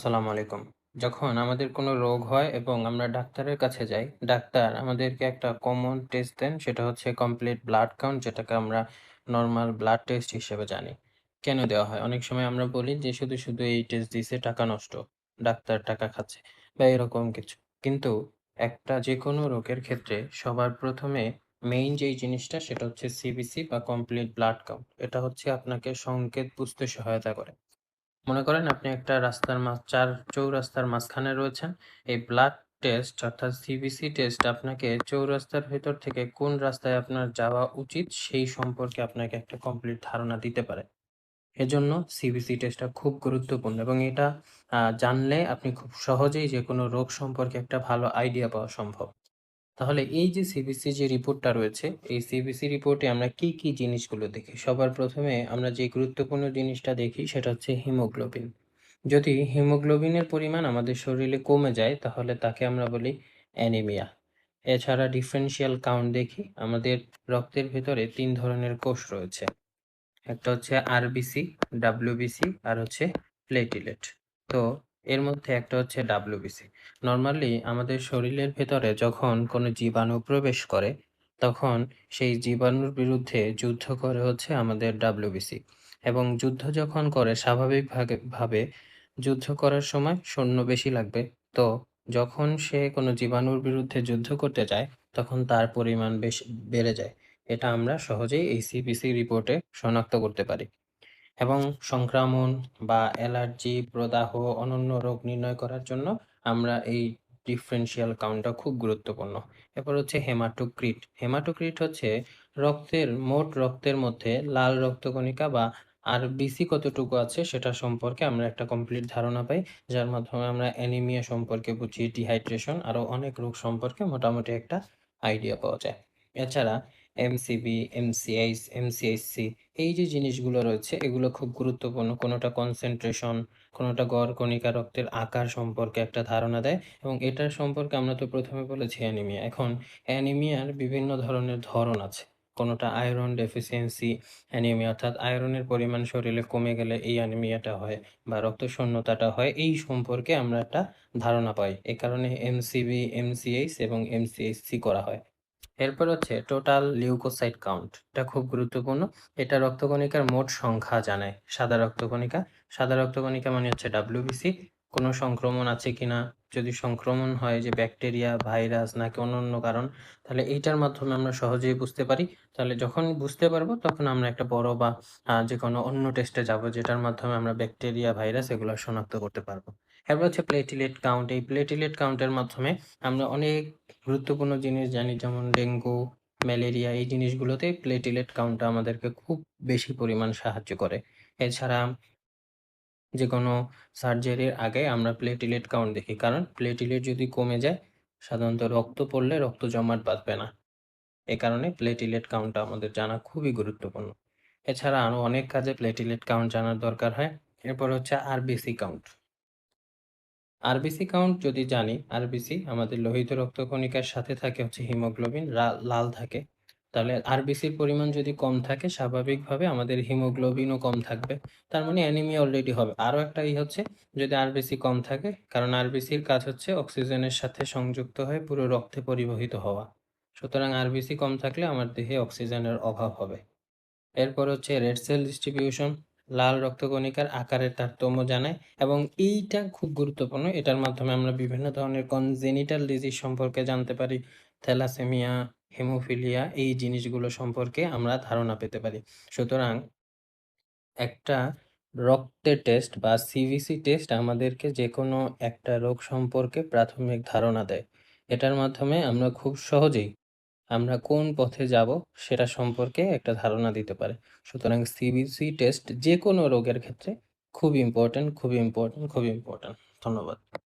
আসসালামু আলাইকুম। যখন আমাদের কোনো রোগ হয় এবং আমরা ডাক্তারের কাছে যাই, ডাক্তার আমাদেরকে একটা কমন টেস্ট দেন, সেটা হচ্ছে কমপ্লিট ব্লাড কাউন্ট, যেটাকে আমরা নরমাল ব্লাড টেস্ট হিসেবে জানি। কেন দেওয়া হয়? অনেক সময় আমরা বলি যে শুধু এই টেস্ট দিছে টাকা নষ্ট, ডাক্তার টাকা খাচ্ছে বা এরকম কিছু। কিন্তু একটা যেকোনো রোগের ক্ষেত্রে সবার ১ম এ মেইন যেই জিনিসটা সেটা হচ্ছে সিবিসি বা কমপ্লিট ব্লাড কাউন্ট। এটা হচ্ছে আপনাকে সংকেত বুঝতে সহায়তা করে। মনে করেন আপনি একটা রাস্তার ৪ চৌরাস্তার মাঝখানে রয়েছেন। এই ব্লাড টেস্ট অর্থাৎ সিবিসি টেস্ট আপনাকে চৌরাস্তার ভেতর থেকে কোন রাস্তায় আপনার যাওয়া উচিত সেই সম্পর্কে আপনাকে একটা কমপ্লিট ধারণা দিতে পারে। এজন্য সিবিসি টেস্টটা খুব গুরুত্বপূর্ণ এবং এটা জানলে আপনি খুব সহজেই যেকোনো রোগ সম্পর্কে একটা ভালো আইডিয়া পাওয়া সম্ভব। তাহলে এই যে সিবিসি যে রিপোর্টটা রয়েছে, এই সিবিসি রিপোর্টে আমরা কি জিনিসগুলো দেখি? সবার ১ম এ আমরা যে গুরুত্বপূর্ণ জিনিসটা দেখি সেটা হচ্ছে হিমোগ্লোবিন। যদি হিমোগ্লোবিনের পরিমাণ আমাদের শরীরে কমে যায় তাহলে তাকে আমরা বলি অ্যানিমিয়া। এছাড়া ডিফারেনশিয়াল কাউন্ট দেখি। আমাদের রক্তের ভেতরে ৩ ধরনের কোষ রয়েছে। একটা হচ্ছে আরবিসি, ডাব্লিউবিসি আর হচ্ছে প্লেটিলেট। তো এর মধ্যে একটা হচ্ছে ডাব্লিউবিসি। নরমালি আমাদের শরীরের ভেতরে যখন কোনো জীবাণু প্রবেশ করে, তখন সেই জীবাণুর বিরুদ্ধে যুদ্ধ করে হচ্ছে আমাদের ডাব্লিউবিসি। এবং যুদ্ধ যখন করে ভাবে যুদ্ধ করার সময় সৈন্য বেশি লাগবে। তো যখন সে কোনো জীবাণুর বিরুদ্ধে যুদ্ধ করতে যায়, তখন তার পরিমাণ বেশ বেড়ে যায়। এটা আমরা সহজেই এই সিবিসি রিপোর্টে শনাক্ত করতে পারি এবং সংক্রমণ বা অ্যালার্জি, প্রদাহ, অন্যান্য রোগ নির্ণয় করার জন্য আমরা এই ডিফারেনশিয়াল কাউন্টটা খুব গুরুত্বপূর্ণ। এরপর হচ্ছে হেমাটোক্রিট। হেমাটোক্রিট হচ্ছে মোট রক্তের মধ্যে লাল রক্তকণিকা বা আরবিসি কতটুকু আছে সেটা সম্পর্কে আমরা একটা কমপ্লিট ধারণা পাই, যার মাধ্যমে আমরা অ্যানিমিয়া সম্পর্কে বুঝি, ডিহাইড্রেশন আরো অনেক রোগ সম্পর্কে মোটামুটি একটা আইডিয়া পাওয়া যায়। এছাড়া এমসিবি, এমসিএইচ, এমসিএইচসি এই যে জিনিসগুলো রয়েছে এগুলো খুব গুরুত্বপূর্ণ। কোনোটা কনসেনট্রেশন, কোনোটা গড় কণিকা রক্তের আকার সম্পর্কে একটা ধারণা দেয় এবং এটার সম্পর্কে আমরা তো ১ম এ বলেছি অ্যানিমিয়া। এখন অ্যানিমিয়ার বিভিন্ন ধরনের ধরন আছে। কোনোটা আয়রন ডেফিসিয়েন্সি অ্যানিমিয়া, অর্থাৎ আয়রনের পরিমাণ শরীরে কমে গেলে এই অ্যানিমিয়াটা হয় বা রক্তশূন্যতাটা হয়, এই সম্পর্কে আমরা একটা ধারণা পাই। এ কারণে এমসিবি, এমসিএইচ এবং এমসিএইচসি করা হয়। এরপর হচ্ছে টোটাল লিউকোসাইট কাউন্ট। এটা খুব গুরুত্বপূর্ণ। এটা রক্তকণিকার মোট সংখ্যা জানায়। সাদা রক্তকণিকা। সাদা রক্তকণিকা মানে হচ্ছে WBC। কোনো সংক্রমণ আছে কিনা? যদি সংক্রমণ হয় যে ব্যাকটেরিয়া, ভাইরাস নাকি অন্যান্য কারণ, তাহলে এইটার মাধ্যমে আমরা সহজেই বুঝতে পারি। তাহলে যখন বুঝতে পারবো তখন আমরা একটা বড় বা যেকোনো অন্য টেস্টে যাবো যেটার মাধ্যমে আমরা ব্যাকটেরিয়া, ভাইরাস এগুলো শনাক্ত করতে পারবো। এরপর হচ্ছে প্লেটিলেট কাউন্ট। এই প্লেটিলেট কাউন্টের মাধ্যমে আমরা অনেক গুরুত্বপূর্ণ জিনিস জানি, যেমন ডেঙ্গু, ম্যালেরিয়া এই জিনিসগুলোতে প্লেটিলেট কাউন্টটা আমাদেরকে খুব বেশি পরিমাণ সাহায্য করে। এছাড়া যেকোনো সার্জারির আগে আমরা প্লেটিলেট কাউন্ট দেখি। কারণ প্লেটিলেট যদি কমে যায়, সাধারণত রক্ত পড়লে রক্ত জমাট বাঁধবে না। এ কারণে প্লেটিলেট কাউন্টটা আমাদের জানা খুবই গুরুত্বপূর্ণ। এছাড়া আরো অনেক কাজে প্লেটিলেট কাউন্ট জানার দরকার হয়। এরপর হচ্ছে আরবিসি কাউন্ট। আরবিসি কাউন্ট যদি জানি, আরবিসি আমাদের লোহিত রক্তকণিকার সাথে থাকে হচ্ছে হিমোগ্লোবিন, লাল থাকে। তাহলে আরবিসির পরিমাণ যদি কম থাকে স্বাভাবিকভাবে আমাদের হিমোগ্লোবিনও কম থাকবে। তার মানে অ্যানিমিয়া অলরেডি হবে। আরো একটা হচ্ছে, যদি আরবিসি কম থাকে, কারণ আরবিসির কাজ হচ্ছে অক্সিজেনের সাথে সংযুক্ত হয়ে পুরো রক্তে পরিবহিত হওয়া। সুতরাং আরবিসি কম থাকলে আমার দেহে অক্সিজেনের অভাব হবে। এরপর হচ্ছে রেড সেল ডিস্ট্রিবিউশন, লাল রক্তকণিকার আকারের তারতম্য জানায় এবং এইটা খুব গুরুত্বপূর্ণ। এটার মাধ্যমে আমরা বিভিন্ন ধরনের কনজেনিটাল ডিজিজ সম্পর্কে জানতে পারি। থ্যালাসেমিয়া, হেমোফিলিয়া এই জিনিসগুলো সম্পর্কে আমরা ধারণা পেতে পারি। সুতরাং একটা রক্তের টেস্ট বা সিবিসি টেস্ট আমাদেরকে যেকোনো একটা রোগ সম্পর্কে প্রাথমিক ধারণা দেয়। এটার মাধ্যমে আমরা খুব সহজেই আমরা কোন পথে যাবো সেটা সম্পর্কে একটা ধারণা দিতে পারে। সুতরাং সিবিসি টেস্ট যেকোনো রোগের ক্ষেত্রে খুব ইম্পোর্টেন্ট, খুবই ইম্পোর্টেন্ট, খুবই ইম্পোর্টেন্ট। ধন্যবাদ।